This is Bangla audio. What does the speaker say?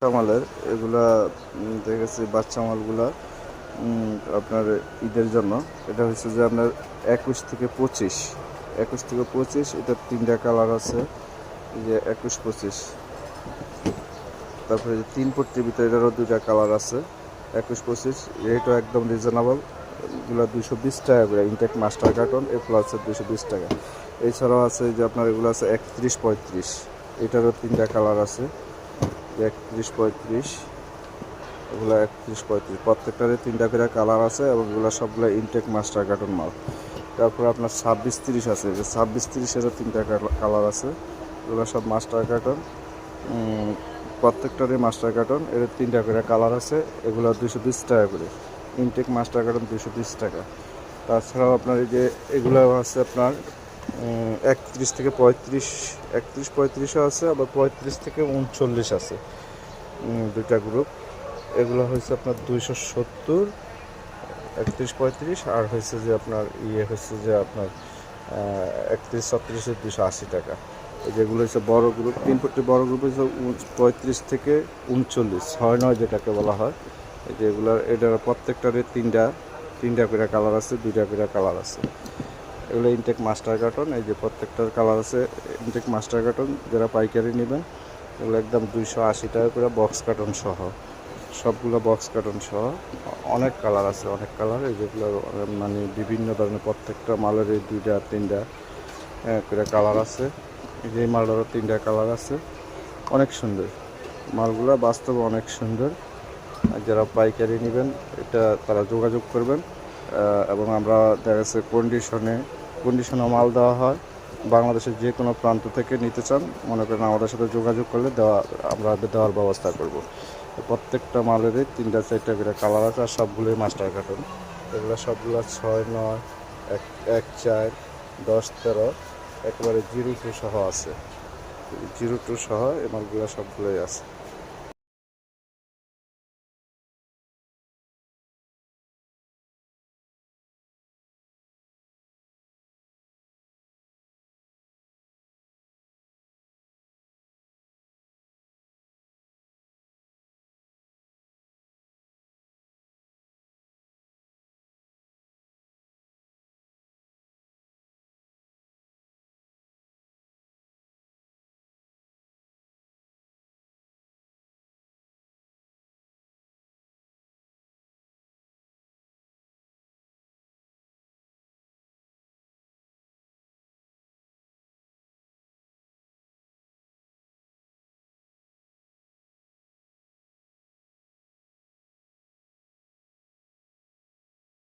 মালের এগুলা দেখেছি বাচ্চা মালগুলা আপনার ঈদের জন্য। এটা হচ্ছে যে আপনার 21 থেকে 25 এটা 3টা কালার আছে। এই যে 21-25, তারপরে যে 3 পট্টির ভিতরে এটারও 2টা কালার আছে। 21-25 রেটও একদম রিজনেবল। এগুলো 220 টাকা করে ইনটেক মাস্টার কার্টন, এগুলো আছে 220 টাকা। এছাড়াও আছে যে আপনার এগুলো আছে 31-35, এটারও 3টা কালার আছে। 31-35, এগুলো 31-35, প্রত্যেকটারে 3টা করে কালার আছে এবং এগুলো সবগুলো ইনটেক মাস্টার কার্টন মাল। তারপর আপনার 26-30 আছে, যে 26-30-এরও 3টা কালার আছে। এগুলো সব মাস্টার কার্টন, প্রত্যেকটারই মাস্টার কার্টন, এর 3টা করে কালার আছে। এগুলো 220 টাকা করে ইনটেক মাস্টার কার্টন, 220 টাকা। তাছাড়াও আপনার এই যে এগুলো আছে আপনার 31-35, 31-35ও আছে, আবার 35-39 আছে। 2টা গ্রুপ। এগুলো হয়েছে আপনার 270, 31-35, আর হয়েছে যে আপনার হচ্ছে যে আপনার 31-36-এর 280 টাকা। এই যেগুলো হচ্ছে বড় গ্রুপ, 3 ফুটের বড় গ্রুপ হচ্ছে 35-39, 6-9 যেটাকে বলা হয়। এই যে এটার প্রত্যেকটারে 3টা করে কালার আছে, 2টা করে কালার আছে। এগুলো ইনটেক মাস্টার কার্টন। এই যে প্রত্যেকটার কালার আছে ইনটেক মাস্টার কার্টন। যারা পাইকারি নেবেন এগুলো একদম 280 টাকা করে, বক্স কার্টন সহ, সবগুলো বক্স কার্টন সহ। অনেক কালার আছে, অনেক কালার। এই যেগুলো মানে বিভিন্ন ধরনের প্রত্যেকটা মালের এই 2টা-3টা করে কালার আছে। এই যে মালটারও 3টা কালার আছে। অনেক সুন্দর মালগুলো, বাস্তবে অনেক সুন্দর। যারা পাইকারি নেবেন এটা তারা যোগাযোগ করবেন, এবং আমরা দেখা যাচ্ছে কন্ডিশনে মাল দেওয়া হয়। বাংলাদেশের যে কোনো প্রান্ত থেকে নিতে চান মনে করেন আমাদের সাথে যোগাযোগ করলে আমরা দেওয়ার ব্যবস্থা করব। প্রত্যেকটা মালেরই 3টা-4টা করে কালার আছে, আর সবগুলোই মাস্টার কার্টন। এগুলো সবগুলো 6-9, 1-4, 10-13, একেবারে 02 সহ আছে। 02 সহ এই মালগুলো সবগুলোই আছে।